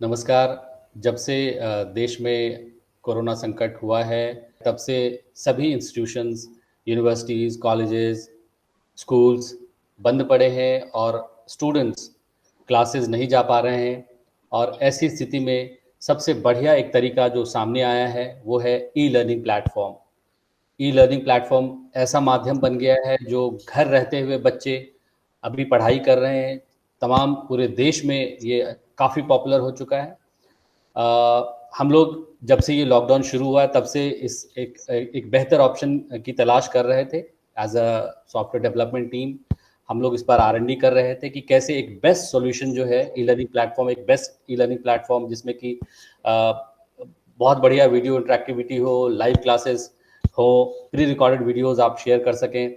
नमस्कार। जब से देश में कोरोना संकट हुआ है, तब से सभी इंस्टीट्यूशंस, यूनिवर्सिटीज़, कॉलेजेस, स्कूल्स बंद पड़े हैं और स्टूडेंट्स क्लासेस नहीं जा पा रहे हैं। और ऐसी स्थिति में सबसे बढ़िया एक तरीका जो सामने आया है, वो है ई-लर्निंग प्लेटफ़ॉर्म। ई-लर्निंग प्लेटफ़ॉर्म ऐसा माध्यम बन गया है जो घर रहते हुए बच्चे अभी पढ़ाई कर रहे हैं। तमाम पूरे देश में ये काफ़ी पॉपुलर हो चुका है। हम लोग जब से ये लॉकडाउन शुरू हुआ तब से इस एक बेहतर ऑप्शन की तलाश कर रहे थे। As a software development team हम लोग इस पर R&D कर रहे थे कि कैसे एक बेस्ट सॉल्यूशन जो है ई लर्निंग प्लेटफॉर्म, एक बेस्ट ई लर्निंग प्लेटफॉर्म जिसमें कि बहुत बढ़िया वीडियो इंटरेक्टिविटी हो, लाइव क्लासेस हो, प्री रिकॉर्डेड वीडियोस आप शेयर कर सकें।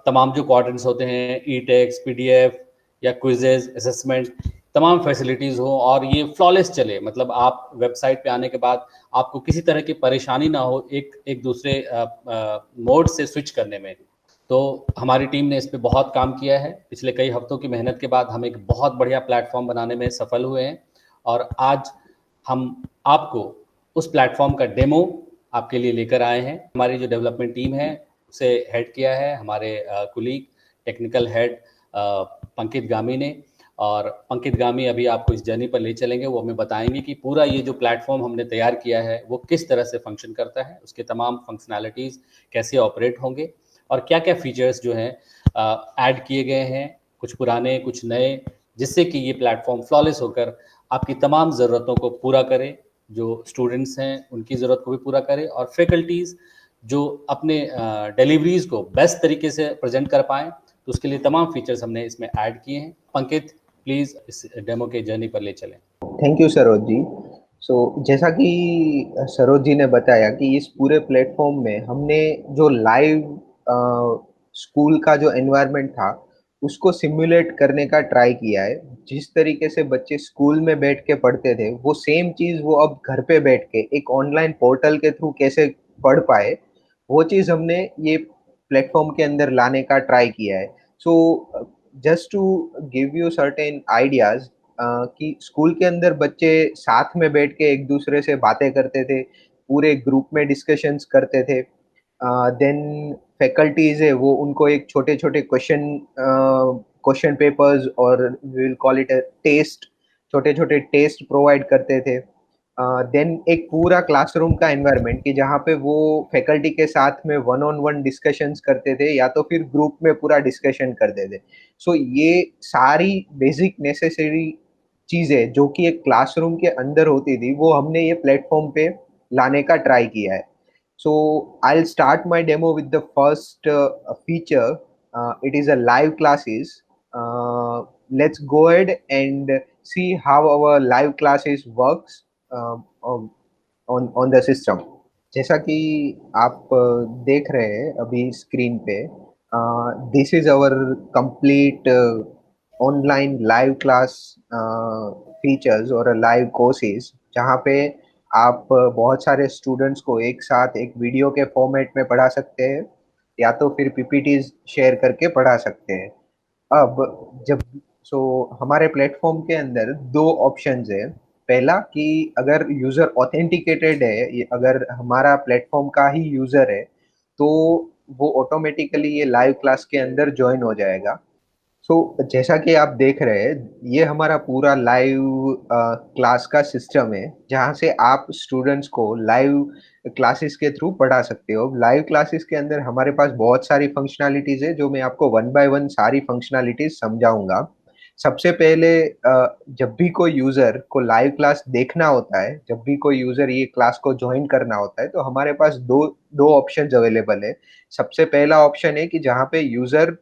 तमाम जो क्वाड्रेंट्स होते हैं, ई टेक्स्ट, PDF या क्विजेज, असेसमेंट, तमाम फैसिलिटीज़ हो और ये फ्लॉलेस चले। मतलब आप वेबसाइट पे आने के बाद आपको किसी तरह की परेशानी ना हो एक एक दूसरे मोड से स्विच करने में। तो हमारी टीम ने इस पे बहुत काम किया है। पिछले कई हफ्तों की मेहनत के बाद हम एक बहुत बढ़िया प्लेटफॉर्म बनाने में सफल हुए हैं और आज हम आपको उस प्लेटफॉर्म का डेमो आपके लिए लेकर आए हैं। हमारी जो डेवलपमेंट टीम है उसे हेड किया है हमारे कुलीग टेक्निकल हेड पंकित गामी ने। और पंकित गामी अभी आपको इस जर्नी पर ले चलेंगे। वो हमें बताएंगे कि पूरा ये जो प्लेटफॉर्म हमने तैयार किया है वो किस तरह से फंक्शन करता है, उसके तमाम फंक्शनैलिटीज़ कैसे ऑपरेट होंगे और क्या क्या फीचर्स जो हैं ऐड किए गए हैं, कुछ पुराने कुछ नए, जिससे कि ये प्लेटफॉर्म फ्लॉलेस होकर आपकी तमाम ज़रूरतों को पूरा करे। जो स्टूडेंट्स हैं उनकी ज़रूरत को भी पूरा करे और फैकल्टीज़ जो अपने डिलीवरीज़ को बेस्ट तरीके से प्रेजेंट कर पाएँ, तो उसके लिए तमाम फीचर्स हमने इसमें ऐड किए हैं। पंकित, प्लीज़ इस डेमो के जर्नी पर ले चलें। Thank you Saroj ji. जैसा कि सरोज जी ने बताया कि इस पूरे प्लेटफॉर्म में हमने जो लाइव स्कूल का जो एनवायरनमेंट था उसको सिमुलेट करने का ट्राई किया है। जिस तरीके से बच्चे स्कूल में बैठ के पढ़ते थे वो सेम चीज वो अब घर पे बैठ के एक ऑनलाइन पोर्टल के थ्रू कैसे पढ़ पाए, वो चीज हमने ये प्लेटफॉर्म के अंदर लाने का ट्राई किया है। So just to give you certain ideas कि स्कूल के अंदर बच्चे साथ में बैठ के एक दूसरे से बातें करते थे, पूरे ग्रुप में डिस्कशंस करते थे। देन फैकल्टीज है वो उनको एक छोटे छोटे क्वेश्चन पेपर्स और विल कॉल इट टेस्ट, छोटे छोटे टेस्ट प्रोवाइड करते थे। देन एक पूरा क्लासरूम का एनवायरनमेंट कि जहाँ पे वो फैकल्टी के साथ में वन ऑन वन डिस्कशंस करते थे या तो फिर ग्रुप में पूरा डिस्कशन करते थे। ये सारी बेसिक नेसेसरी चीजें जो कि एक क्लासरूम के अंदर होती थी वो हमने ये प्लेटफॉर्म पे लाने का ट्राई किया है। So I'll start my demo with the first feature. It is a live classes. Let's go ahead and see how our live classes works on the system. जैसा कि आप देख रहे हैं अभी स्क्रीन पे, this is our complete online live class features और live courses, जहाँ पे आप बहुत सारे स्टूडेंट्स को एक साथ एक वीडियो के फॉर्मेट में पढ़ा सकते हैं या तो फिर पीपीटीज शेयर करके पढ़ा सकते हैं। अब जब हमारे प्लेटफॉर्म के अंदर दो ऑप्शंस है। पहला कि अगर यूजर ऑथेंटिकेटेड है, अगर हमारा प्लेटफॉर्म का ही यूजर है तो वो ऑटोमेटिकली ये लाइव क्लास के अंदर ज्वाइन हो जाएगा। जैसा कि आप देख रहे हैं ये हमारा पूरा लाइव क्लास का सिस्टम है जहाँ से आप स्टूडेंट्स को लाइव क्लासेस के थ्रू पढ़ा सकते हो। लाइव क्लासेस के अंदर हमारे पास बहुत सारी फंक्शनैलिटीज है जो मैं आपको वन बाय वन सारी फंक्शनैलिटीज समझाऊंगा। सबसे पहले जब भी कोई यूजर को लाइव क्लास देखना होता है, जब भी कोई यूजर ये क्लास को ज्वाइन करना होता है तो हमारे पास दो दो ऑप्शंस अवेलेबल है। सबसे पहला ऑप्शन है कि जहाँ पे यूजर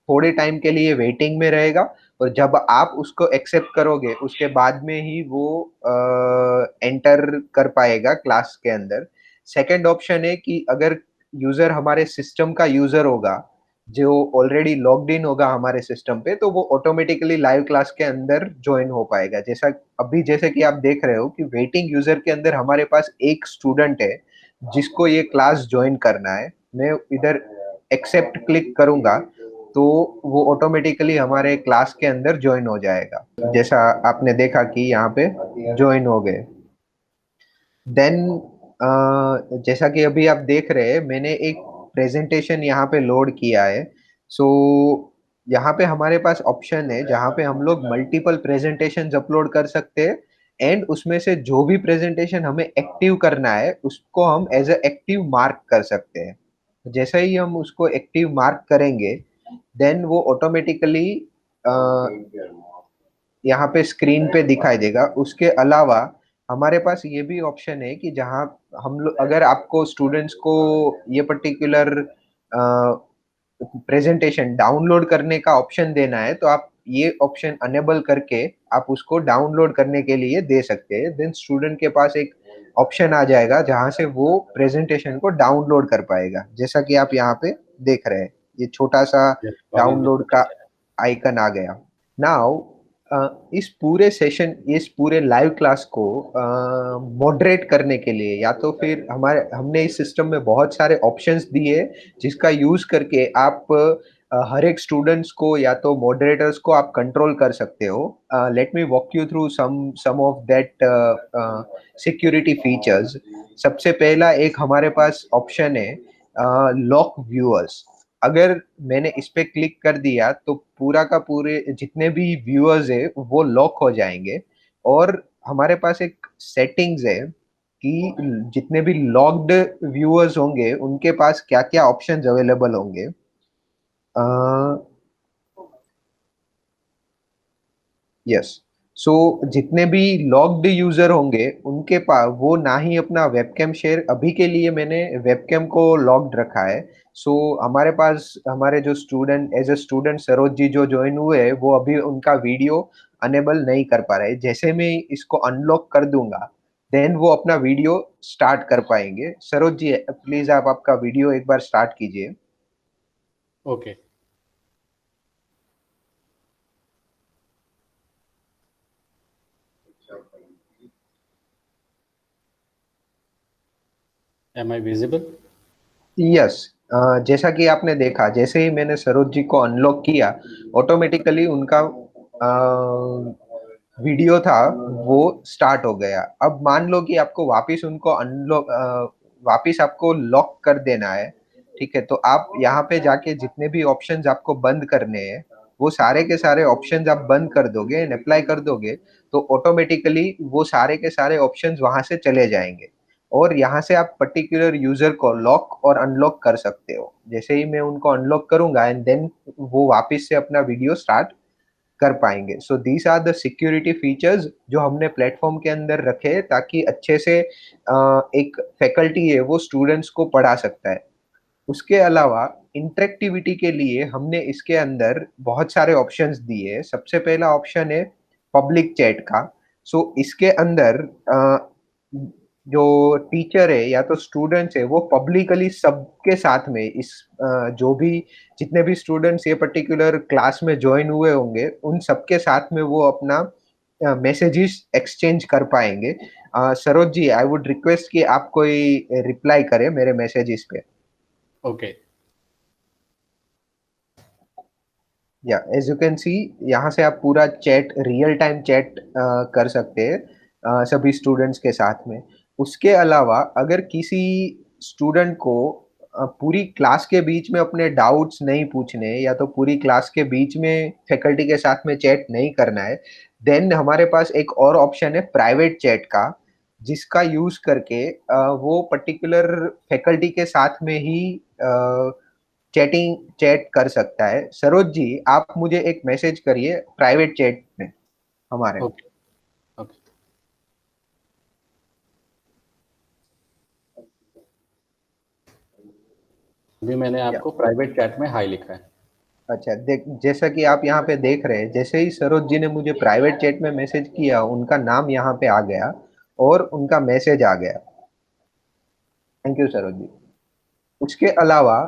थोड़े टाइम के लिए वेटिंग में रहेगा और जब आप उसको एक्सेप्ट करोगे उसके बाद में ही वो एंटर कर पाएगा क्लास के अंदर। सेकंड ऑप्शन है कि अगर यूजर हमारे सिस्टम का यूजर होगा, जो ऑलरेडी लॉग्ड इन होगा हमारे सिस्टम पे, तो वो ऑटोमेटिकली लाइव क्लास के अंदर ज्वाइन हो पाएगा। जैसे कि आप देख रहे हो कि वेटिंग यूजर के अंदर हमारे पास एक स्टूडेंट है जिसको ये क्लास ज्वाइन करना है। मैं इधर एक्सेप्ट क्लिक करूंगा तो वो ऑटोमेटिकली हमारे क्लास के अंदर ज्वाइन हो जाएगा। जैसा आपने देखा कि यहाँ पे ज्वाइन हो गए। देन जैसा कि अभी आप देख रहे हैं, मैंने एक प्रेजेंटेशन यहाँ पे लोड किया है। सो यहाँ पे हमारे पास ऑप्शन है जहाँ पे हम लोग मल्टीपल प्रेजेंटेशन अपलोड कर सकते हैं, एंड उसमें से जो भी प्रेजेंटेशन हमें एक्टिव करना है उसको हम एज ए एक्टिव मार्क कर सकते हैं। जैसे ही हम उसको एक्टिव मार्क करेंगे, देन वो ऑटोमेटिकली यहाँ पे स्क्रीन पे दिखाई देगा। उसके अलावा हमारे पास ये भी ऑप्शन है कि जहाँ हम लोग, अगर आपको स्टूडेंट्स को ये पर्टिकुलर प्रेजेंटेशन डाउनलोड करने का ऑप्शन देना है, तो आप ये ऑप्शन अनेबल करके आप उसको डाउनलोड करने के लिए दे सकते हैं। देन स्टूडेंट के पास एक ऑप्शन आ जाएगा जहां से वो प्रेजेंटेशन को डाउनलोड कर पाएगा, जैसा कि आप यहाँ पे देख रहे हैं, ये छोटा सा कॉलेज में डाउनलोड का आइकन आ गया। नाउ इस पूरे सेशन, इस पूरे लाइव क्लास को मॉडरेट करने के लिए, या तो फिर हमने इस सिस्टम में बहुत सारे ऑप्शंस दिए जिसका यूज करके आप हर एक स्टूडेंट्स को या तो मॉडरेटर्स को आप कंट्रोल कर सकते हो। Let me walk you through some of that security features. सबसे पहला एक हमारे पास ऑप्शन है लॉक व्यूअर्स। अगर मैंने इस पे क्लिक कर दिया तो पूरा का पूरे जितने भी व्यूअर्स है वो लॉक हो जाएंगे। और हमारे पास एक सेटिंग्स है कि जितने भी लॉक्ड व्यूअर्स होंगे उनके पास क्या क्या ऑप्शंस अवेलेबल होंगे। यस। सो जितने भी लॉग्ड यूजर होंगे उनके पास वो ना ही अपना वेबकैम शेयर, अभी के लिए मैंने वेबकैम को लॉक्ड रखा है। सो हमारे पास हमारे जो student, as a student Saroj ji जो ज्वाइन हुए हैं, वो अभी उनका वीडियो अनेबल नहीं कर पा रहे। जैसे मैं इसको अनलॉक कर दूंगा, देन वो अपना वीडियो स्टार्ट कर पाएंगे। सरोज जी प्लीज आप आपका वीडियो एक बार स्टार्ट कीजिए। Okay. Am I visible? Yes. जैसा कि आपने देखा, जैसे ही मैंने सरोज जी को अनलॉक किया, ऑटोमेटिकली उनका वीडियो था वो स्टार्ट हो गया। अब मान लो कि आपको वापस उनको अनलॉक, वापस आपको लॉक कर देना है, ठीक है, तो आप यहाँ पे जाके जितने भी ऑप्शंस आपको बंद करने हैं वो सारे के सारे ऑप्शंस आप बंद कर दोगे एंड अप्लाई कर दोगे, तो ऑटोमेटिकली वो सारे के सारे ऑप्शंस वहां से चले जाएंगे। और यहाँ से आप पर्टिकुलर यूजर को लॉक और अनलॉक कर सकते हो। जैसे ही मैं उनको अनलॉक करूंगा एंड देन वो वापस से अपना वीडियो स्टार्ट कर पाएंगे। So these are the security features जो हमने प्लेटफॉर्म के अंदर रखे ताकि अच्छे से एक फैकल्टी है वो स्टूडेंट्स को पढ़ा सकता है। उसके अलावा इंटरेक्टिविटी के लिए हमने इसके अंदर बहुत सारे ऑप्शंस दिए हैं। सबसे पहला ऑप्शन है पब्लिक चैट का। सो इसके अंदर जो टीचर है या तो स्टूडेंट्स है वो पब्लिकली सबके साथ में इस जो भी जितने भी स्टूडेंट्स ये पर्टिकुलर क्लास में ज्वाइन हुए होंगे उन सबके साथ में वो अपना मैसेजेस एक्सचेंज कर पाएंगे। Saroj ji I would request कि आप कोई रिप्लाई करें मेरे मैसेजेस पे। ओके। या एज यू कैन सी, यहाँ से आप पूरा चैट, रियल टाइम चैट कर सकते हैं सभी स्टूडेंट्स के साथ में। उसके अलावा अगर किसी स्टूडेंट को पूरी क्लास के बीच में अपने डाउट्स नहीं पूछने या तो पूरी क्लास के बीच में फैकल्टी के साथ में चैट नहीं करना है, देन हमारे पास एक और ऑप्शन है प्राइवेट चैट का, जिसका यूज करके वो पर्टिकुलर फैकल्टी के साथ में ही चैट कर सकता है। सरोज जी आप मुझे एक मैसेज करिए प्राइवेट चैट में हमारे। ओके। ओके। अभी मैंने या आपको प्राइवेट चैट में हाई लिखा है। अच्छा, देख जैसा कि आप यहाँ पे देख रहे हैं, जैसे ही सरोज जी ने मुझे प्राइवेट चैट में मैसेज किया उनका नाम यहाँ पे आ गया और उनका मैसेज आ गया। Thank you Saroj ji. उसके अलावा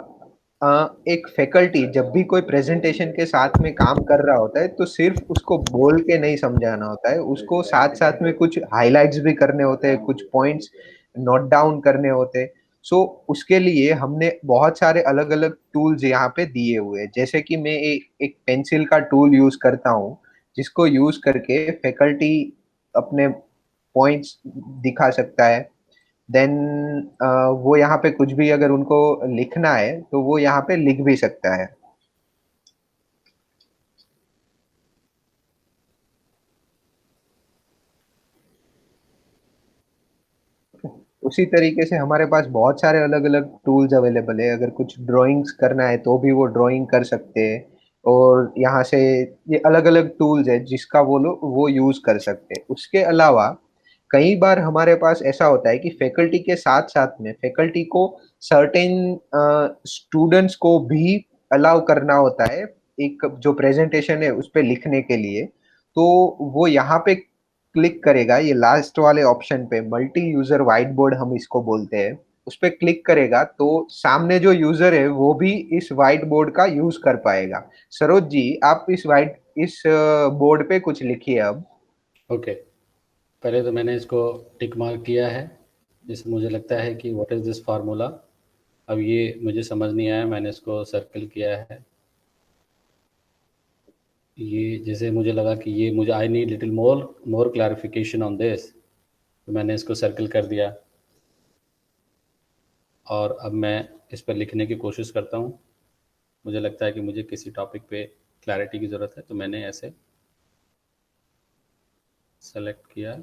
एक फैकल्टी जब भी कोई प्रेजेंटेशन के साथ में काम कर रहा होता है तो सिर्फ उसको बोल के नहीं समझाना होता है, उसको साथ साथ में कुछ हाइलाइट्स भी करने होते हैं, कुछ पॉइंट्स नोट डाउन करने होते हैं। सो उसके लिए हमने बहुत सारे अलग अलग टूल्स यहाँ पे दिए हुए हैं। जैसे कि मैं एक पेंसिल का टूल यूज करता हूँ, जिसको यूज करके फैकल्टी अपने पॉइंट्स दिखा सकता है। देन वो यहाँ पे कुछ भी अगर उनको लिखना है तो वो यहाँ पे लिख भी सकता है। उसी तरीके से हमारे पास बहुत सारे अलग अलग टूल्स अवेलेबल है। अगर कुछ ड्राइंग्स करना है तो भी वो ड्राइंग कर सकते हैं। और यहाँ से ये अलग अलग टूल्स है जिसका वो लोग वो यूज कर सकते हैं। उसके अलावा कई बार हमारे पास ऐसा होता है कि फैकल्टी के साथ साथ में फैकल्टी को सर्टेन स्टूडेंट्स को भी अलाउ करना होता है एक जो प्रेजेंटेशन है उस पे लिखने के लिए। तो वो यहाँ पे क्लिक करेगा, ये लास्ट वाले ऑप्शन पे मल्टी यूजर व्हाइट बोर्ड हम इसको बोलते हैं, उस पे क्लिक करेगा तो सामने जो यूजर है वो भी इस व्हाइट बोर्ड का यूज कर पाएगा। सरोज जी, आप इस बोर्ड पे कुछ लिखिए अब। ओके, पहले तो मैंने इसको टिक मार्क किया है, जिससे मुझे लगता है कि व्हाट इज़ दिस फार्मूला। अब ये मुझे समझ नहीं आया, मैंने इसको सर्कल किया है। ये जैसे मुझे लगा कि ये मुझे I need little more more clarification on this, तो मैंने इसको सर्कल कर दिया। और अब मैं इस पर लिखने की कोशिश करता हूँ। मुझे लगता है कि मुझे किसी टॉपिक पे क्लैरिटी की ज़रूरत है, तो मैंने ऐसे सेलेक्ट किया।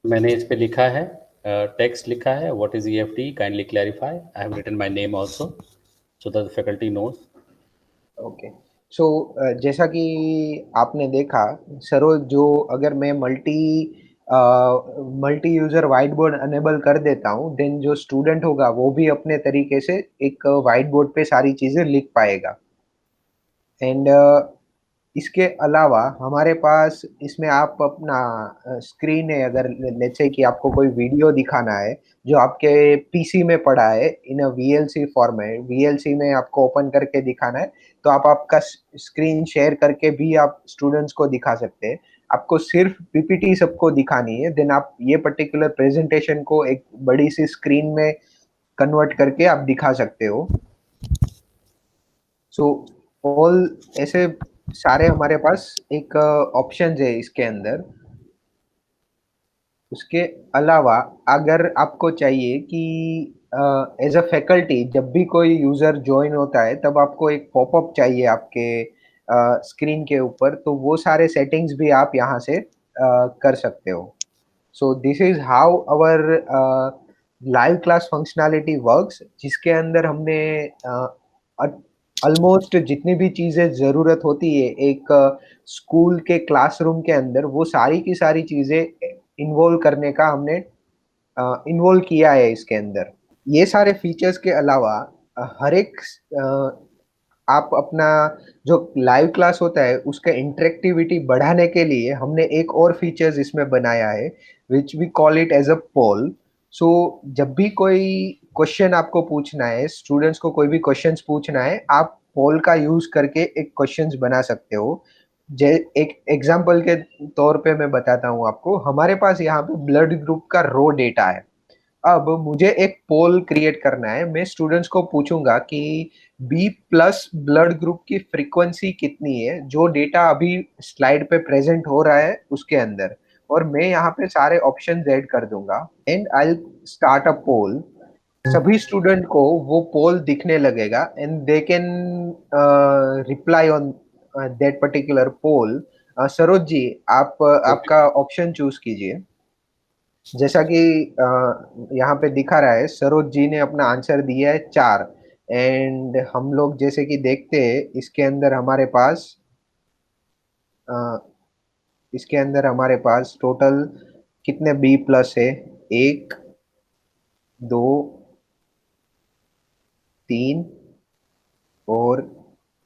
मैंने इस पे लिखा है, टेक्स्ट लिखा है, what is EFT, kindly clarify. I have written my name also so that the faculty knows. Okay. So जैसा कि आपने देखा सरोज, जो अगर मैं multi user white board enable कर देता हूँ, देन जो स्टूडेंट होगा वो भी अपने तरीके से एक व्हाइट बोर्ड पे सारी चीजें लिख पाएगा। एंड इसके अलावा हमारे पास इसमें आप अपना स्क्रीन है, अगर लेट्स से कि आपको कोई वीडियो दिखाना है जो आपके पीसी में पड़ा है इन अ वीएलसी फॉर्मेट, वीएलसी में आपको ओपन करके दिखाना है, तो आप आपका स्क्रीन शेयर करके भी आप स्टूडेंट्स को दिखा सकते हैं। आपको सिर्फ पीपीटी सबको दिखानी है, देन आप ये पर्टिकुलर प्रेजेंटेशन को एक बड़ी सी स्क्रीन में कन्वर्ट करके आप दिखा सकते हो। सो ऑल ऐसे सारे हमारे पास एक ऑप्शंस है इसके अंदर। उसके अलावा अगर आपको चाहिए कि एज अ फैकल्टी जब भी कोई यूजर ज्वाइन होता है तब आपको एक पॉपअप चाहिए आपके स्क्रीन के ऊपर, तो वो सारे सेटिंग्स भी आप यहाँ से कर सकते हो। So this is how our live class functionality works, जिसके अंदर हमने ऑलमोस्ट जितनी भी चीजें जरूरत होती है एक स्कूल के क्लासरूम के अंदर, वो सारी की सारी चीजें इन्वॉल्व करने का हमने इन्वॉल्व किया है इसके अंदर। ये सारे फीचर्स के अलावा हर एक आप अपना जो लाइव क्लास होता है उसका इंटरेक्टिविटी बढ़ाने के लिए हमने एक और फीचर्स इसमें बनाया है, which we call it as a poll. So जब भी कोई क्वेश्चन आपको पूछना है, स्टूडेंट्स को कोई भी क्वेश्चंस पूछना है, आप पोल का यूज करके एक क्वेश्चंस बना सकते हो। एक एग्जांपल के तौर पे मैं बताता हूँ आपको। हमारे पास यहाँ पे ब्लड ग्रुप का रो डेटा है। अब मुझे एक पोल क्रिएट करना है। मैं स्टूडेंट्स को पूछूंगा कि बी प्लस ब्लड ग्रुप की फ्रीक्वेंसी कितनी है, जो डेटा अभी स्लाइड पे प्रेजेंट हो रहा है उसके अंदर। और मैं यहाँ पे सारे ऑप्शन ऐड कर दूंगा एंड आई स्टार्ट अ पोल। सभी स्टूडेंट को वो पोल दिखने लगेगा and they can reply on that particular poll. Saroj ji, आप ओके, आपका ऑप्शन चूज कीजिए। जैसा कि यहाँ पे दिखा रहा है, सरोज जी ने अपना आंसर दिया है 4। एंड हम लोग जैसे कि देखते हैं अ, इसके अंदर हमारे पास टोटल कितने बी प्लस है। एक, दो, 3 और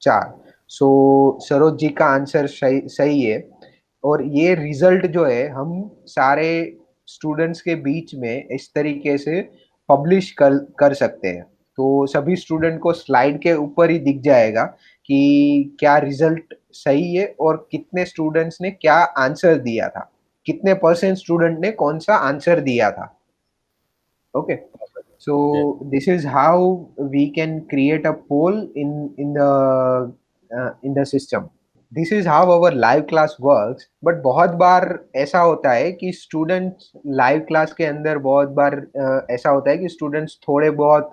4। सो सरोज जी का आंसर सही सही है। और ये रिजल्ट जो है हम सारे स्टूडेंट्स के बीच में इस तरीके से पब्लिश कर सकते हैं। तो सभी स्टूडेंट को स्लाइड के ऊपर ही दिख जाएगा कि क्या रिजल्ट सही है और कितने स्टूडेंट्स ने क्या आंसर दिया था, कितने परसेंट स्टूडेंट ने कौन सा आंसर दिया था। Okay, so Yes. this is how we can create a poll in the system. This is how our live class works. But बहुत बार ऐसा होता है कि स्टूडेंट्स लाइव क्लास के अंदर बहुत बार ऐसा होता है कि स्टूडेंट्स थोड़े बहुत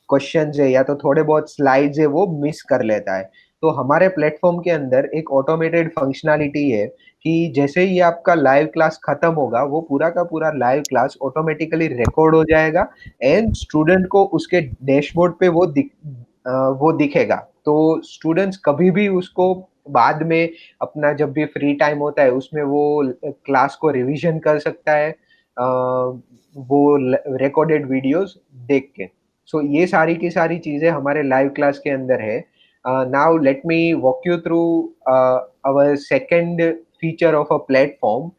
क्वेश्चंस है या तो थोड़े बहुत स्लाइड्स है वो मिस कर लेता है। तो हमारे प्लेटफॉर्म के अंदर एक ऑटोमेटेड फंक्शनैलिटी है कि जैसे ही आपका लाइव क्लास खत्म होगा वो पूरा का पूरा लाइव क्लास ऑटोमेटिकली रिकॉर्ड हो जाएगा एंड स्टूडेंट को उसके डैशबोर्ड पे वो दिखेगा। तो स्टूडेंट्स कभी भी उसको बाद में अपना जब भी फ्री टाइम होता है उसमें वो क्लास को रिवीजन कर सकता है वो रिकॉर्डेड वीडियोस देख के। सो ये सारी की सारी चीजें हमारे लाइव क्लास के अंदर है। Now let me walk you through our second feature of a platform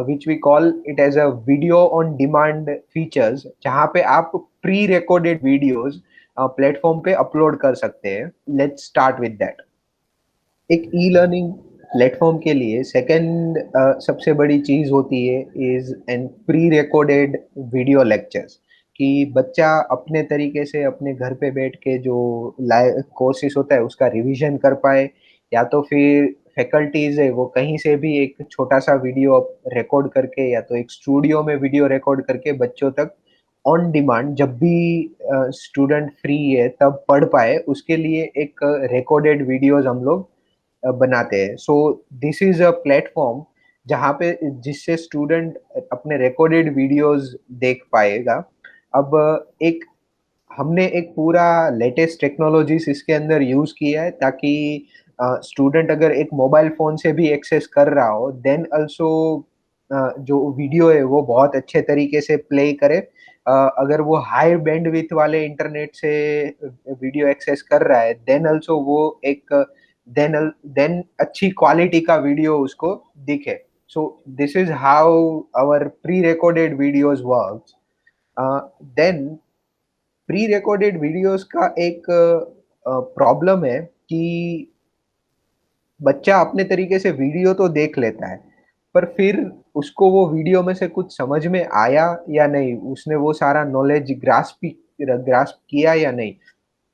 which we call it as a video on demand features, जहाँ पे आप प्री रिकॉर्डेड वीडियोस प्लेटफॉर्म पे अपलोड कर सकते हैं। Let's start with that. एक e learning platform के लिए सेकंड सबसे बड़ी चीज होती है is an pre recorded video lectures. कि बच्चा अपने तरीके से अपने घर पे बैठ के जो लाइव कोर्सेज होता है उसका रिवीजन कर पाए, या तो फिर फैकल्टीज है वो कहीं से भी एक छोटा सा वीडियो रिकॉर्ड करके या तो एक स्टूडियो में वीडियो रिकॉर्ड करके बच्चों तक ऑन डिमांड जब भी स्टूडेंट फ्री है तब पढ़ पाए, उसके लिए एक रिकॉर्डेड वीडियोस हम लोग बनाते हैं। सो दिस इज अ प्लेटफॉर्म जहाँ पे जिससे स्टूडेंट अपने रिकॉर्डेड वीडियोस देख पाएगा। अब एक हमने एक पूरा लेटेस्ट टेक्नोलॉजीज इसके अंदर यूज किया है ताकि स्टूडेंट अगर एक मोबाइल फोन से भी एक्सेस कर रहा हो देन ऑल्सो जो वीडियो है वो बहुत अच्छे तरीके से प्ले करे। अगर वो हाई बैंडविड्थ वाले इंटरनेट से वीडियो एक्सेस कर रहा है देन ऑल्सो वो एक देन अच्छी क्वालिटी का वीडियो उसको दिखे। So this is how our pre recorded videos works. Then pre recorded videos का एक प्रॉब्लम है कि बच्चा अपने तरीके से वीडियो तो देख लेता है पर फिर उसको वो वीडियो में से कुछ समझ में आया या नहीं, उसने वो सारा नॉलेज ग्रास्प किया या नहीं,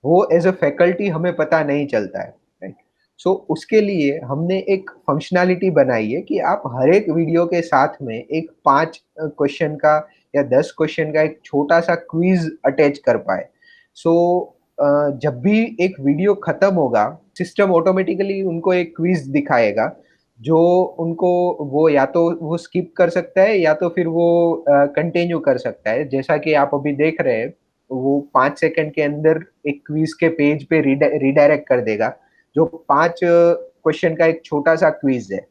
वो एज अ फैकल्टी हमें पता नहीं चलता है। राइट। सो उसके लिए हमने एक फंक्शनैलिटी बनाई है कि आप हर एक वीडियो के साथ में एक 5 क्वेश्चन का या 10 क्वेश्चन का एक छोटा सा क्विज अटैच कर पाए। सो जब भी एक वीडियो खत्म होगा सिस्टम ऑटोमेटिकली उनको एक क्विज दिखाएगा जो उनको वो या तो वो स्किप कर सकता है या तो फिर वो कंटिन्यू कर सकता है। जैसा कि आप अभी देख रहे हैं वो 5 सेकंड के अंदर एक क्विज के पेज पे रिडायरेक्ट कर देगा जो 5 क्वेश्चन का एक छोटा सा क्विज है।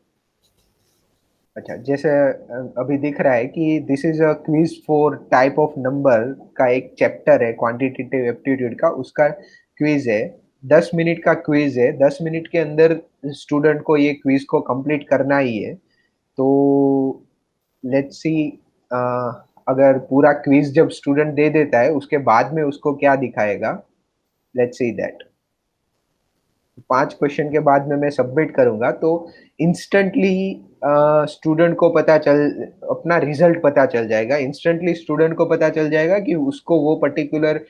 अच्छा, जैसे अभी दिख रहा है कि this is a quiz for type of number का एक चैप्टर है क्वांटिटेटिव एप्टीट्यूड का, उसका क्विज है। 10 मिनट का क्विज है, 10 मिनट के अंदर स्टूडेंट को ये क्विज को कंप्लीट करना ही है। तो लेट्स सी अगर पूरा क्विज जब स्टूडेंट दे देता है उसके बाद में उसको क्या दिखाएगा। लेट्स सी दैट 5 क्वेश्चन के बाद में मैं सबमिट करूंगा तो इंस्टेंटली स्टूडेंट को पता चल अपना रिजल्ट पता चल जाएगा। इंस्टेंटली स्टूडेंट को पता चल जाएगा कि उसको वो पर्टिकुलर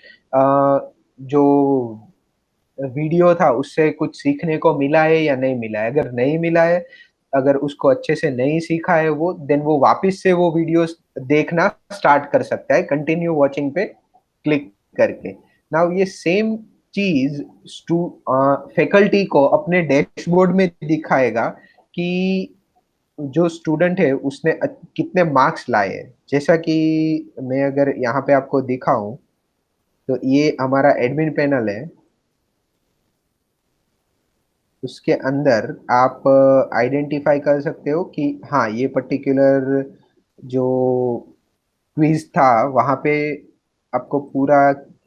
जो वीडियो था उससे कुछ सीखने को मिला है या नहीं मिला है। अगर नहीं मिला है, अगर उसको अच्छे से नहीं सीखा है वो देन वो वापस से वो वीडियोस देखना स्टार्ट कर सकता है कंटिन्यू वॉचिंग पे क्लिक करके। नाउ ये सेम चीज फैकल्टी को अपने डैशबोर्ड में दिखाएगा कि जो स्टूडेंट है उसने कितने मार्क्स लाए हैं। जैसा कि मैं अगर यहाँ पे आपको दिखाऊं तो ये हमारा एडमिन पैनल है, उसके अंदर आप आइडेंटिफाई कर सकते हो कि हाँ ये पर्टिकुलर जो क्विज था वहाँ पे आपको पूरा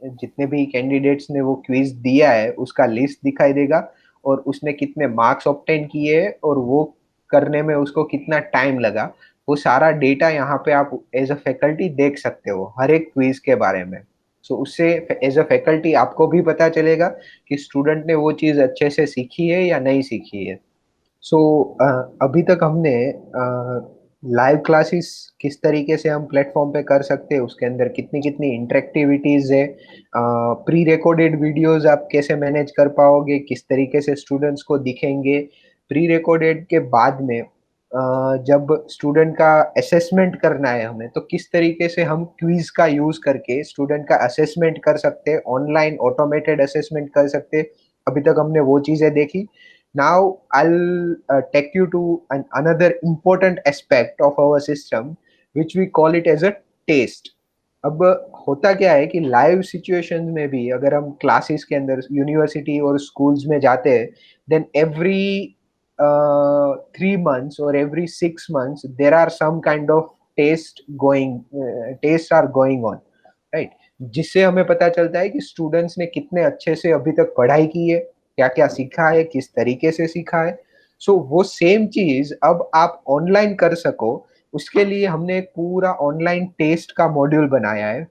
जितने भी कैंडिडेट्स ने वो क्विज दिया है उसका लिस्ट दिखाई देगा, और उसने कितने मार्क्स ऑब्टेन किए और वो करने में उसको कितना टाइम लगा, वो सारा डेटा यहाँ पे आप एज अ फैकल्टी देख सकते हो हर एक क्विज के बारे में। सो उससे एज अ फैकल्टी आपको भी पता चलेगा कि स्टूडेंट ने वो चीज़ अच्छे से सीखी है या नहीं सीखी है। सो अभी तक हमने लाइव क्लासेस किस तरीके से हम प्लेटफॉर्म पे कर सकते हैं, उसके अंदर कितनी कितनी इंटरेक्टिविटीज है, प्री रिकॉर्डेड वीडियोस आप कैसे मैनेज कर पाओगे, किस तरीके से स्टूडेंट्स को दिखेंगे, प्री रिकॉर्डेड के बाद में जब स्टूडेंट का असेसमेंट करना है हमें, तो किस तरीके से हम क्विज का यूज करके स्टूडेंट का असेसमेंट कर सकते हैं, ऑनलाइन ऑटोमेटेड असेसमेंट कर सकते हैं। अभी तक हमने वो चीजें देखी। Now I'll take you to another important aspect of our system, which we call it as a taste. अब होता क्या है कि लाइव सिचुएशन में भी अगर हम क्लासेस के अंदर यूनिवर्सिटी और स्कूल्स में जाते हैं, देन एवरी 3 months और every 6 months there are some kind of test are going on, right, जिससे हमें पता चलता है कि स्टूडेंट्स ने कितने अच्छे से अभी तक पढ़ाई की है, क्या क्या सीखा है, किस तरीके से सीखा है। सो वो सेम चीज अब आप ऑनलाइन कर सको, उसके लिए हमने एक पूरा ऑनलाइन टेस्ट का मॉड्यूल बनाया है,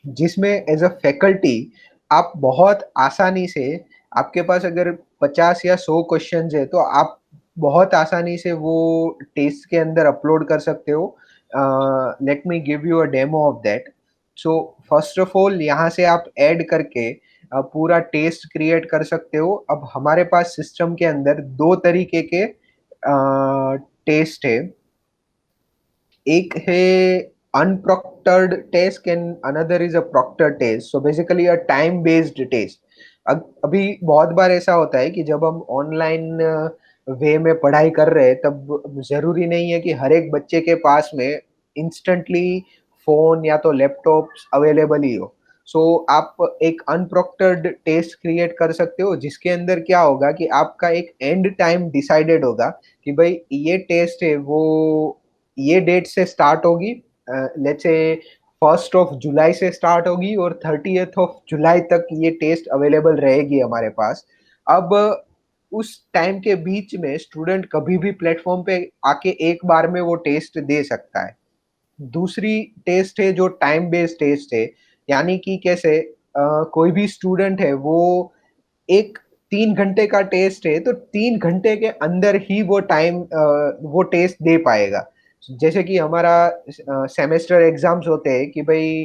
जिसमें एज अ फैकल्टी आप बहुत आसानी से, आपके पास अगर 50 या 100 क्वेश्चन है तो आप बहुत आसानी से वो टेस्ट के अंदर अपलोड कर सकते हो। Let me give you a demo of that. So first of all यहाँ से आप ऐड करके पूरा टेस्ट क्रिएट कर सकते हो। अब हमारे पास सिस्टम के अंदर दो तरीके के टेस्ट है, एक है unproctored task and another is a proctored test, so basically a time based test। अभी बहुत बार ऐसा होता है कि जब हम ऑनलाइन वे में पढ़ाई कर रहे हैं तब जरूरी नहीं है कि हर एक बच्चे के पास में इंस्टेंटली फोन या तो लैपटॉप अवेलेबल ही हो। सो आप एक अनप्रॉक्टर्ड टेस्ट क्रिएट कर सकते हो, जिसके अंदर क्या होगा कि आपका एक एंड टाइम डिसाइडेड होगा कि भाई ये टेस्ट है वो ये डेट से स्टार्ट होगी, लेट्स से 1 जुलाई से स्टार्ट होगी और 30 जुलाई तक ये टेस्ट अवेलेबल रहेगी हमारे पास। अब उस टाइम के बीच में स्टूडेंट कभी भी प्लेटफॉर्म पे आके एक बार में वो टेस्ट दे सकता है। दूसरी टेस्ट है जो टाइम बेस्ड टेस्ट है, यानी कि कैसे कोई भी स्टूडेंट है वो एक 3 घंटे का टेस्ट है तो 3 घंटे के अंदर ही वो टेस्ट दे पाएगा। जैसे कि हमारा सेमेस्टर एग्जाम्स होते हैं कि भाई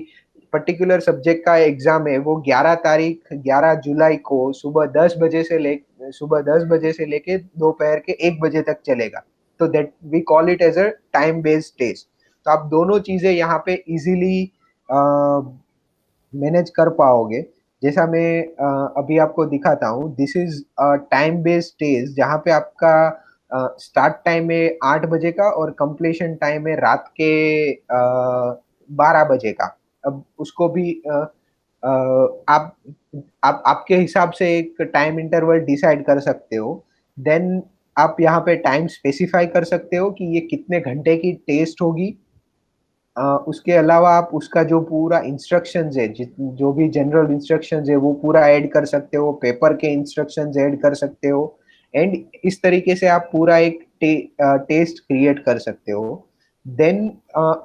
पर्टिकुलर सब्जेक्ट का एग्जाम है वो 11 तारीख 11 जुलाई को सुबह 10 बजे से लेके दोपहर के 1 बजे तक चलेगा। तो that we call it as a time based test. तो आप दोनों चीजें यहाँ पे इजीली मैनेज कर पाओगे। जैसा मैं अभी आपको दिखाता हूँ, this is time based test जहाँ पे आपका स्टार्ट टाइम है 8 बजे का और कंप्लीशन टाइम है रात के 12 बजे का। अब उसको भी अ, आप आपके हिसाब से एक टाइम इंटरवल डिसाइड कर सकते हो। देन आप यहाँ पे टाइम स्पेसिफाई कर सकते हो कि ये कितने घंटे की टेस्ट होगी। उसके अलावा आप उसका जो पूरा इंस्ट्रक्शंस है, जो भी जनरल इंस्ट्रक्शंस है वो पूरा ऐड कर सकते हो, पेपर के इंस्ट्रक्शंस ऐड कर सकते हो, एंड इस तरीके से आप पूरा एक टेस्ट क्रिएट कर सकते हो। देन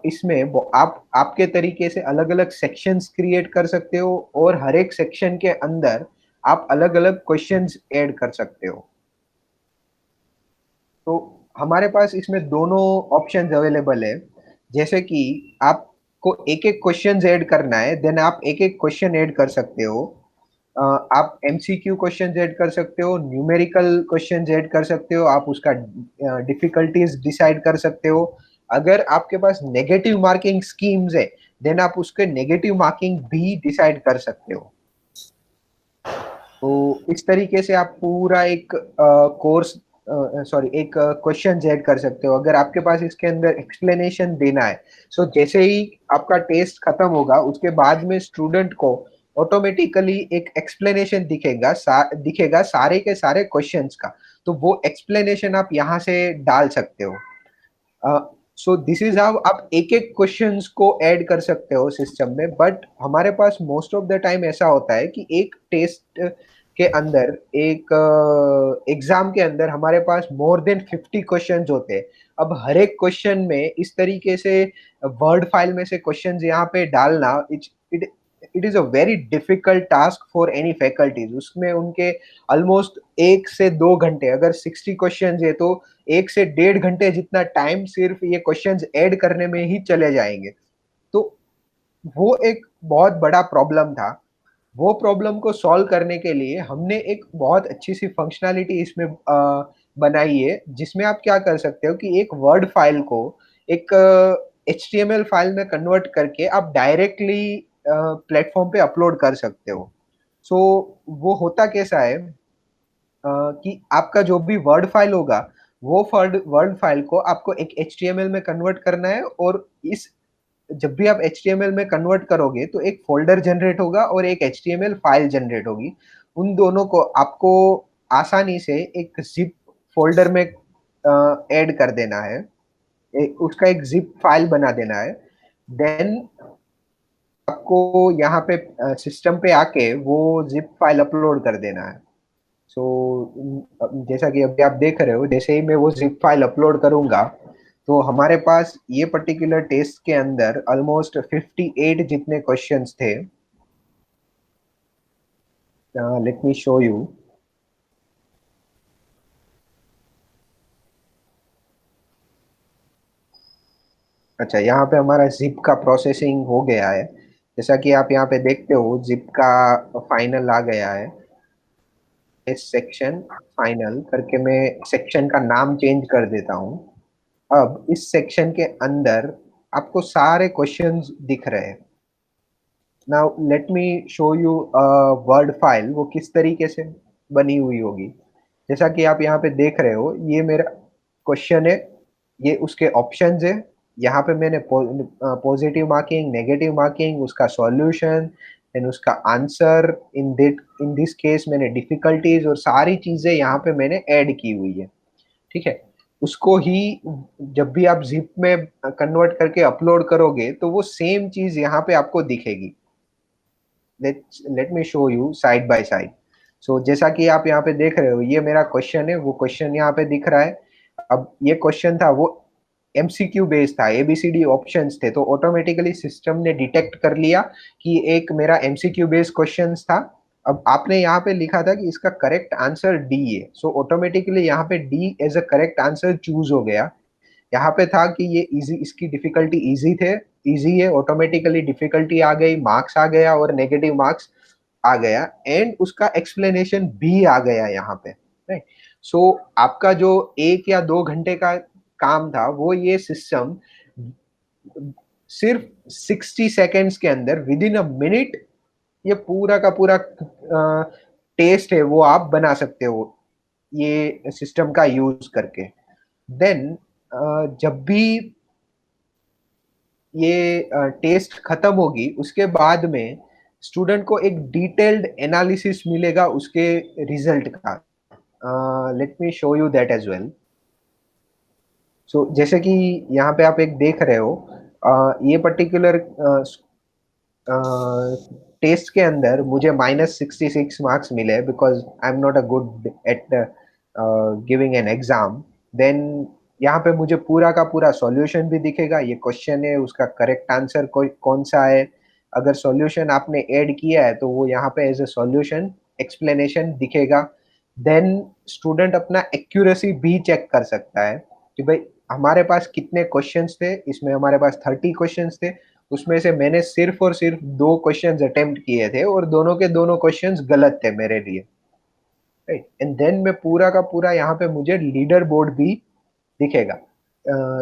इसमें आप आपके तरीके से अलग अलग सेक्शंस क्रिएट कर सकते हो और हर एक सेक्शन के अंदर आप अलग अलग क्वेश्चंस ऐड कर सकते हो। तो हमारे पास इसमें दोनों ऑप्शंस अवेलेबल है। जैसे कि आपको एक एक क्वेश्चन ऐड करना है, देन आप एक एक क्वेश्चन ऐड कर सकते हो। आप एमसीक्यू क्वेश्चन ऐड कर सकते हो, न्यूमेरिकल क्वेश्चन ऐड कर सकते हो, आप उसका डिफिकल्टीज डिसाइड कर सकते हो। अगर आपके पास नेगेटिव मार्किंग स्कीम्स है, देन आप उसके नेगेटिव मार्किंग भी डिसाइड कर सकते हो। तो इस तरीके से आप पूरा एक कोर्स सॉरी एक क्वेश्चन ऐड कर सकते हो। अगर आपके पास इसके अंदर एक्सप्लेनेशन देना है, सो जैसे ही आपका टेस्ट खत्म होगा उसके बाद में स्टूडेंट को ऑटोमेटिकली एक एक्सप्लेनेशन दिखेगा सारे के सारे क्वेश्चंस का। तो वो एक्सप्लेनेशन आप यहाँ से डाल सकते हो। सो दिस इज हाउ आप एक एक क्वेश्चंस को ऐड कर सकते हो सिस्टम में। बट हमारे पास मोस्ट ऑफ द टाइम ऐसा होता है कि एक टेस्ट के अंदर, एक एग्जाम के अंदर हमारे पास मोर देन 50 क्वेश्चंस होते हैं। अब हर एक क्वेश्चन में इस तरीके से वर्ड फाइल में से क्वेश्चंस यहाँ पे डालना, it it is a very difficult task for any faculties. उसमें उनके ऑलमोस्ट 1 से 2 घंटे, अगर 60 क्वेश्चंस है तो 1 से 1.5 घंटे जितना टाइम सिर्फ ये क्वेश्चंस ऐड करने में ही चले जाएंगे। तो वो एक बहुत बड़ा प्रॉब्लम था। वो प्रॉब्लम को सॉल्व करने के लिए हमने एक बहुत अच्छी सी फंक्शनैलिटी इसमें बनाई है, जिसमें आप क्या कर सकते हो कि एक वर्ड फाइल को एक HTML फाइल में कन्वर्ट करके आप डायरेक्टली प्लेटफॉर्म पे अपलोड कर सकते हो। सो वो होता कैसा है कि आपका जो भी वर्ड फाइल होगा, वो वर्ड फाइल को आपको एक HTML में कन्वर्ट करना है। और इस जब भी आप HTML में कन्वर्ट करोगे तो एक फोल्डर जनरेट होगा और एक HTML फाइल जनरेट होगी। उन दोनों को आपको आसानी से एक जिप फोल्डर में ऐड कर देना है, उसका एक जिप फाइल बना देना है। देन आपको यहाँ पे सिस्टम पे आके वो जिप फाइल अपलोड कर देना है। सो जैसा कि अभी आप देख रहे हो, जैसे ही मैं वो जिप फाइल अपलोड करूंगा तो हमारे पास ये पर्टिकुलर टेस्ट के अंदर ऑलमोस्ट 58 जितने क्वेश्चंस थे। Late me show you. अच्छा, यहाँ पे हमारा जिप का प्रोसेसिंग हो गया है। जैसा कि आप यहाँ पे देखते हो, जिप का फाइनल आ गया है। इस सेक्शन फाइनल करके मैं सेक्शन का नाम चेंज कर देता हूँ। अब इस सेक्शन के अंदर आपको सारे क्वेश्चंस दिख रहे हैं। Now let me show you word file वो किस तरीके से बनी हुई होगी। जैसा कि आप यहाँ पे देख रहे हो, ये मेरा क्वेश्चन है, ये उसके ऑप्शंस है। यहाँ पे मैंने पॉजिटिव मार्किंग, नेगेटिव मार्किंग, उसका सॉल्यूशन, देन उसका आंसर, इन दिस केस मैंने डिफिकल्टीज और सारी चीजें यहाँ पे मैंने ऐड की हुई है। ठीक है। उसको ही जब भी आप जिप में कन्वर्ट करके अपलोड करोगे तो वो सेम चीज यहाँ पे आपको दिखेगी। Let me show you side by side. So जैसा कि आप यहाँ पे देख रहे हो, ये मेरा क्वेश्चन है, वो क्वेश्चन यहाँ पे दिख रहा है। अब ये क्वेश्चन था वो MCQ बेस्ड था, ABCD ऑप्शंस थे, तो ऑटोमेटिकली सिस्टम ने डिटेक्ट कर लिया कि एक मेरा MCQ बेस्ड क्वेश्चन था। अब आपने यहाँ पे लिखा था कि इसका करेक्ट आंसर डी है, सो ऑटोमेटिकली यहाँ पे D as a correct answer choose हो गया। यहाँ पे था कि ये इजी, इसकी डिफिकल्टी इजी थे, इजी है, ऑटोमेटिकली डिफिकल्टी आ गई, मार्क्स आ गया और नेगेटिव मार्क्स आ गया, एंड उसका एक्सप्लेनेशन भी आ गया यहाँ पे। राइट। सो आपका जो 1 या 2 घंटे का काम था, वो ये सिस्टम सिर्फ 60 सेकेंड्स के अंदर, विद इन अ मिनट, ये पूरा का पूरा टेस्ट है वो आप बना सकते हो ये सिस्टम का यूज करके। देन जब भी ये टेस्ट खत्म होगी, उसके बाद में स्टूडेंट को एक डिटेल्ड एनालिसिस मिलेगा उसके रिजल्ट का। Let me show you that as well. So जैसे कि यहाँ पे आप एक देख रहे हो, ये पर्टिकुलर टेस्ट के अंदर मुझे -66 मार्क्स मिले, because I am not a good at giving an exam. Then यहाँ पे मुझे पूरा का पूरा सॉल्यूशन भी दिखेगा, ये क्वेश्चन है, उसका करेक्ट आंसर कौन सा है। अगर सॉल्यूशन आपने ऐड किया है तो वो यहाँ पे एज ए सॉल्यूशन एक्सप्लेनेशन दिखेगा। देन स्टूडेंट अपना एक्यूरेसी भी चेक कर सकता है कि भाई हमारे पास कितने क्वेश्चंस थे, इसमें हमारे पास 30 क्वेश्चंस थे, उसमें से मैंने सिर्फ और सिर्फ 2 क्वेश्चंस अटेम्प्ट किए थे और दोनों के दोनों क्वेश्चंस गलत थे मेरे लिए। राइट। एंड देन मैं पूरा का पूरा यहाँ पे मुझे लीडर बोर्ड भी दिखेगा।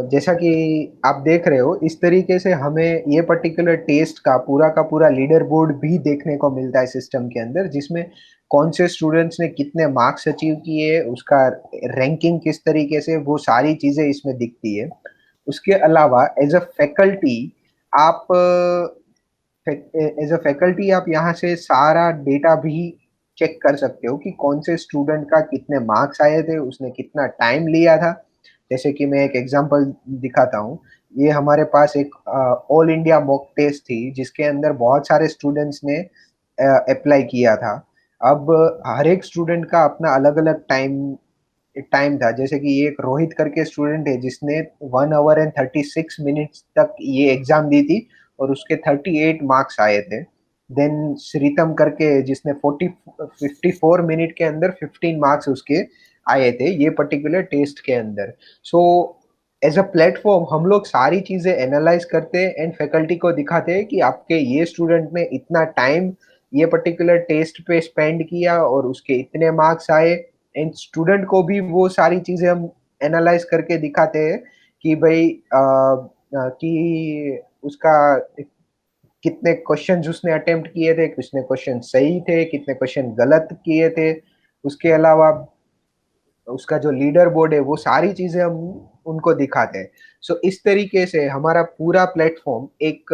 जैसा कि आप देख रहे हो, इस तरीके से हमें ये पर्टिकुलर टेस्ट का पूरा लीडर बोर्ड भी देखने को मिलता है सिस्टम के अंदर, जिसमें कौन से स्टूडेंट्स ने कितने मार्क्स अचीव किए, उसका रैंकिंग किस तरीके से, वो सारी चीजें इसमें दिखती है। उसके अलावा एज अ फैकल्टी, आप एज अ फैकल्टी आप यहाँ से सारा डेटा भी चेक कर सकते हो कि कौन से स्टूडेंट का कितने मार्क्स आए थे, उसने कितना टाइम लिया था। जैसे कि मैं एक एग्जांपल दिखाता हूँ। ये हमारे पास एक ऑल इंडिया मॉक टेस्ट थी जिसके अंदर बहुत सारे स्टूडेंट्स ने अप्लाई किया था। अब हर एक स्टूडेंट का अपना अलग-अलग टाइम था। जैसे कि ये एक रोहित करके स्टूडेंट है जिसने 1 आवर एंड 36 मिनट्स तक ये एग्जाम दी थी और उसके 38 मार्क्स आए थे। देन श्रीतम करके जिसने 54 मिनट के अंदर 15 मार्क्स उसके आए थे ये पर्टिकुलर टेस्ट के अंदर। सो एज अ प्लेटफॉर्म हम लोग सारी चीजें एनालाइज करते हैं एंड फैकल्टी को दिखाते हैं कि आपके ये स्टूडेंट ने इतना टाइम ये पर्टिकुलर टेस्ट पे स्पेंड किया और उसके इतने मार्क्स आए। एंड स्टूडेंट को भी वो सारी चीजें हम एनालाइज करके दिखाते हैं कि भाई कि उसका कितने क्वेश्चन उसने अटेम्प्ट किए थे, कितने क्वेश्चन सही थे, कितने क्वेश्चन गलत किए थे। उसके अलावा उसका जो लीडर बोर्ड है वो सारी चीजें हम उनको दिखाते हैं। सो इस तरीके से हमारा पूरा प्लेटफॉर्म एक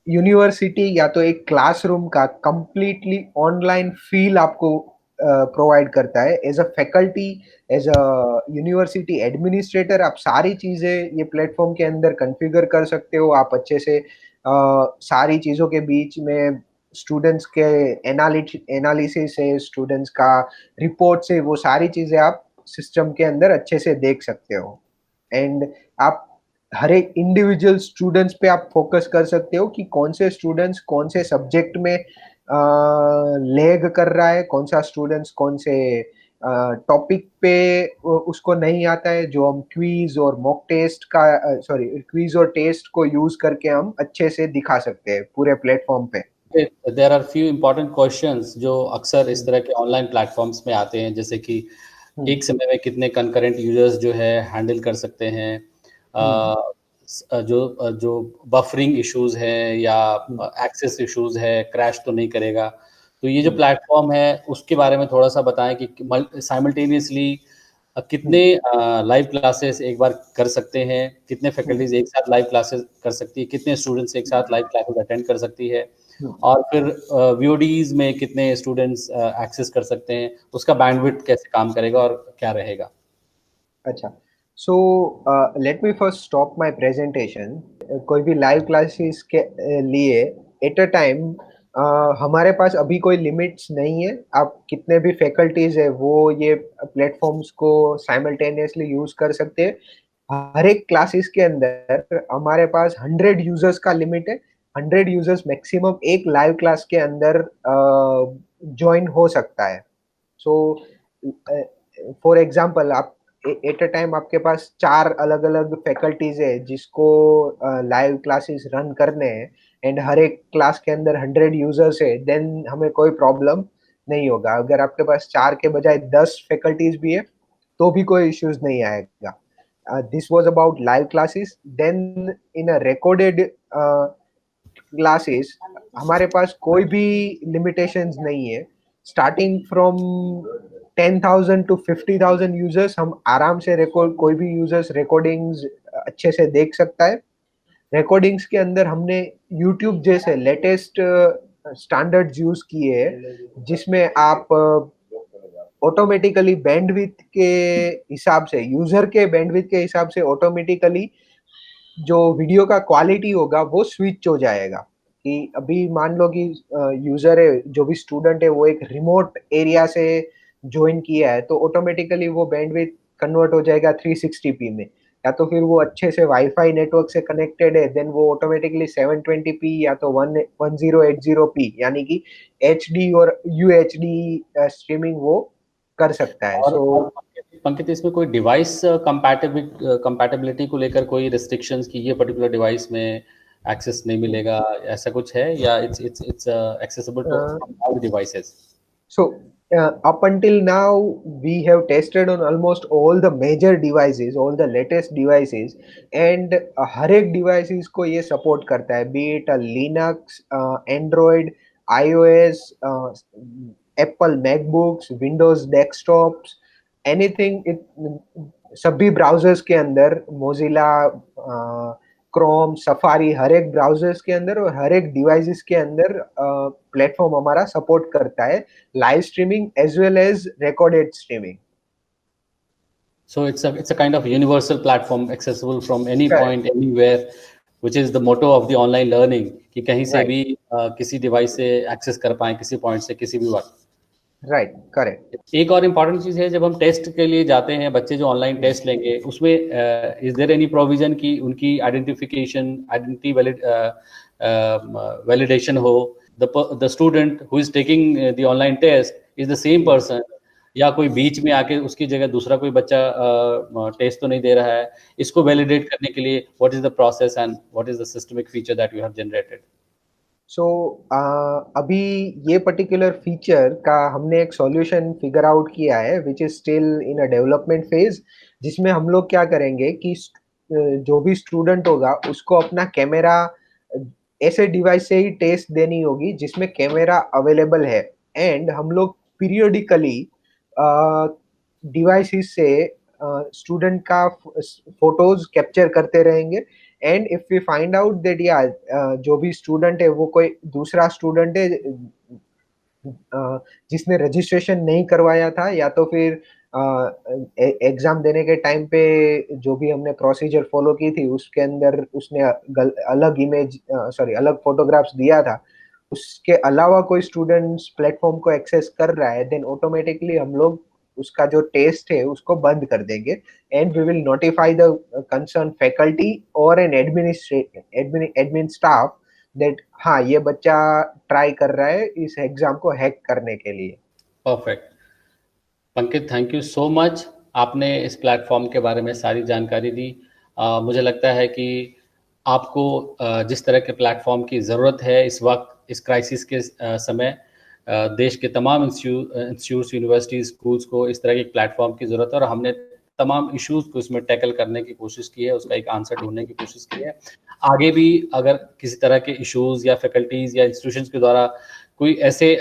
यूनिवर्सिटी या तो एक क्लासरूम का कंप्लीटली ऑनलाइन फील आपको प्रोवाइड करता है। As a faculty, as a university administrator आप सारी चीजें ये प्लेटफॉर्म के अंदर कॉन्फ़िगर कर सकते हो। आप अच्छे से सारी चीजों के बीच में स्टूडेंट्स के एनालिसिस है, स्टूडेंट्स का रिपोर्ट से वो सारी चीजें आप सिस्टम के अंदर अच्छे से देख सकते हो। एंड आप हर एक इंडिविजुअल स्टूडेंट्स पे आप फोकस कर सकते हो कि कौन से स्टूडेंट्स कौन से सब्जेक्ट में लैग कर रहा है, कौन सा स्टूडेंट्स कौन से टॉपिक पे उसको नहीं आता है, जो हम क्विज और मॉक टेस्ट का सॉरी क्विज और टेस्ट को यूज करके हम अच्छे से दिखा सकते हैं पूरे प्लेटफॉर्म पे। There are few important questions जो अक्सर इस तरह के ऑनलाइन प्लेटफॉर्म्स में आते हैं, जैसे कि हम्म, एक समय में कितने कंकरेंट यूजर्स जो है हैंडल कर सकते हैं, हम्म, जो बफरिंग इश्यूज है या हम्म, एक्सेस इश्यूज है, क्रैश तो नहीं करेगा। तो ये जो हम्म, प्लेटफॉर्म है उसके बारे में थोड़ा सा बताएं कि साइमल्टेनियसली कितने हम्म, लाइव क्लासेस एक बार कर सकते हैं, कितने हम्म, फैकल्टीज एक साथ लाइव क्लासेस कर सकती है, कितने स्टूडेंट्स एक साथ लाइव क्लासेस अटेंड कर सकती है, हम्म। और फिर वीओडीज में कितने स्टूडेंट्स एक्सेस कर सकते हैं, उसका बैंडविड्थ कैसे काम करेगा और क्या रहेगा। अच्छा, so let me first stop my presentation. कोई भी लाइव क्लासेस के लिए एट अ टाइम हमारे पास अभी कोई लिमिट्स नहीं है। आप कितने भी फैकल्टीज है वो ये प्लेटफॉर्म्स को साइमल्टेनियसली यूज कर सकते हैं। हर एक क्लासेस के अंदर हमारे पास 100 यूजर्स का लिमिट है। 100 यूजर्स मैक्सिमम एक लाइव क्लास के अंदर ज्वाइन हो सकता है। सो फॉर एग्जाम्पल आप एट अ टाइम आपके पास 4 अलग अलग फैकल्टीज है जिसको लाइव क्लासेस रन करने हैं एंड हर एक क्लास के अंदर 100 यूजर्स है, देन हमें कोई प्रॉब्लम नहीं होगा। अगर आपके पास 4 के बजाय 10 फैकल्टीज भी है तो भी कोई इश्यूज नहीं आएगा। This was about live classes. Then in a recorded classes हमारे पास कोई भी लिमिटेशंस नहीं है। स्टार्टिंग फ्रॉम 10,000 टू 50,000 यूजर्स हम आराम से रिकॉर्ड, कोई भी यूजर्स रिकॉर्डिंग्स अच्छे से देख सकता है। रिकॉर्डिंग्स के अंदर हमने यूट्यूब जैसे लेटेस्ट स्टैंडर्ड्स यूज किए हैं जिसमें आप ऑटोमेटिकली बैंडविड्थ के हिसाब से, यूजर के बैंडविड्थ के हिसाब से ऑटोमेटिकली जो वीडियो का क्वालिटी होगा वो स्विच हो जाएगा। कि अभी मान लो कि यूजर है, जो भी स्टूडेंट है वो एक रिमोट एरिया से ज्वाइन किया है तो ऑटोमेटिकली वो बैंडविड्थ कन्वर्ट हो जाएगा 360p में। या तो फिर वो अच्छे से वाईफाई नेटवर्क से कनेक्टेड है देन वो ऑटोमेटिकली 720p या तो 1080p यानी कि एचडी और यूएचडी स्ट्रीमिंग वो कर सकता है। और सो पंकित, इसमें कोई डिवाइस कंपैटिबिलिटी को लेकर कोई रिस्ट्रिक्शंस कि ये पर्टिकुलर डिवाइस में एक्सेस नहीं मिलेगा, ऐसा कुछ है, या it's accessible to all devices? So, up until now, we have tested on almost all the major devices, all the latest devices, and हर एक devices को ये support करता है, be it a Linux, Android, iOS, Apple MacBooks, Windows desktops, anything it सभी browsers के अंदर Mozilla, Chrome, safari, हर एक browsers के अंदर और हर एक डिवाइसेस के अंदर प्लेटफॉर्म हमारा सपोर्ट करता है live streaming as well as recorded streaming. So it's a kind of universal platform accessible from any Correct. point, anywhere, which is the motto of the online learning कि कहीं से Right. भी किसी device से access कर पाएं किसी point से किसी भी वक्त. Right. Correct. एक और इम्पॉर्टेंट चीज़ है जब हम टेस्ट के लिए जाते हैं बच्चे जो ऑनलाइन टेस्ट लेंगे उसमें इज देयर एनी प्रोविजन कि उनकी आइडेंटिफिकेशन आइडेंटिटी वैलिडेशन हो the student who is taking the online test is the same person या कोई बीच में आके उसकी जगह दूसरा कोई बच्चा टेस्ट तो नहीं दे रहा है. इसको वैलिडेट करने के लिए what is the process and what is the systemic feature that you have generated. So अभी ये पर्टिकुलर फीचर का हमने एक सॉल्यूशन फिगर आउट किया है which is still in a development phase, जिसमें हम लोग क्या करेंगे कि जो भी स्टूडेंट होगा उसको अपना कैमरा ऐसे डिवाइस से ही टेस्ट देनी होगी जिसमें कैमरा अवेलेबल है, एंड हम लोग पीरियोडिकली डिवाइसेस से स्टूडेंट का फोटोज कैप्चर करते रहेंगे, and if we find out that या जो भी स्टूडेंट है वो कोई दूसरा स्टूडेंट है जिसने रजिस्ट्रेशन नहीं करवाया था, या तो फिर एग्जाम देने के टाइम पे जो भी हमने प्रोसीजर फॉलो की थी उसके अंदर उसने अलग इमेज अलग फोटोग्राफ्स दिया था, उसके अलावा कोई स्टूडेंट्स प्लेटफॉर्म को एक्सेस कर रहा है, देन ऑटोमेटिकली हम लोग उसका जो टेस्ट है उसको बंद कर देंगे, and we will notify the concern faculty और एन एडमिन स्टाफ दैट हाँ ये बच्चा ट्राई कर रहा है इस एग्जाम को हैक करने के लिए. Perfect. Pankit, thank you so much. आपने इस प्लेटफॉर्म के बारे में सारी जानकारी दी. मुझे लगता है कि आपको जिस तरह के प्लेटफॉर्म की ज़रूरत है इस वक्त इस क्राइसिस के समय देश के तमाम इंस्टीट्यूट्स यूनिवर्सिटीज़ स्कूल्स को इस तरह के प्लेटफॉर्म की ज़रूरत है और हमने तमाम इश्यूज़ को इसमें टैकल करने की कोशिश की है, उसका एक आंसर ढूंढने की कोशिश की है. आगे भी अगर किसी तरह के इश्यूज़ या फैकल्टीज़ या इंस्टीट्यूशंस के द्वारा कोई ऐसे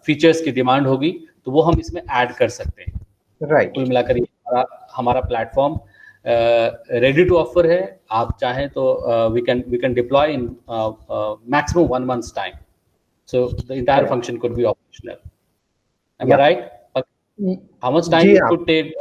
फीचर्स की डिमांड होगी तो वो हम इसमें ऐड कर सकते हैं. राइट. कुल मिलाकर हमारा प्लेटफॉर्म रेडी टू ऑफर है. आप चाहें तो we can deploy in maximum 1 month's time, so the entire function could be operational. Am I right? How much time it could take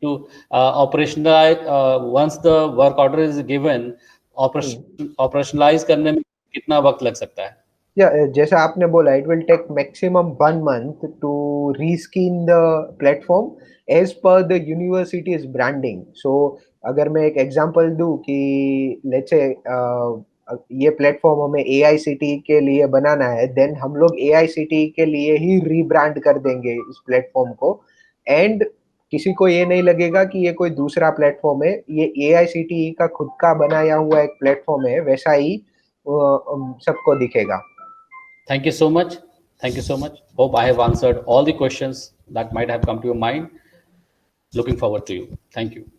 to operationalize once the work order is given, operationalize करने में कितना वक्त लग सकता है? जैसा आपने बोला it will take maximum 1 month to reskin the platform as per the universities branding. So अगर मैं एक एग्जांपल दूं कि लेट्स से ये प्लेटफॉर्म हमें एआईसीटी के लिए बनाना है, देन हम लोग एआईसीटी के लिए ही रीब्रांड कर देंगे इस प्लेटफॉर्म को, एंड किसी को ये नहीं लगेगा कि ये कोई दूसरा प्लेटफॉर्म है, ये एआईसीटी का खुद का बनाया हुआ एक प्लेटफॉर्म है, वैसा ही सबको दिखेगा. Thank you so much. Thank you so much. Hope I have answered all the questions that might have come to your mind. Looking forward to you. Thank you.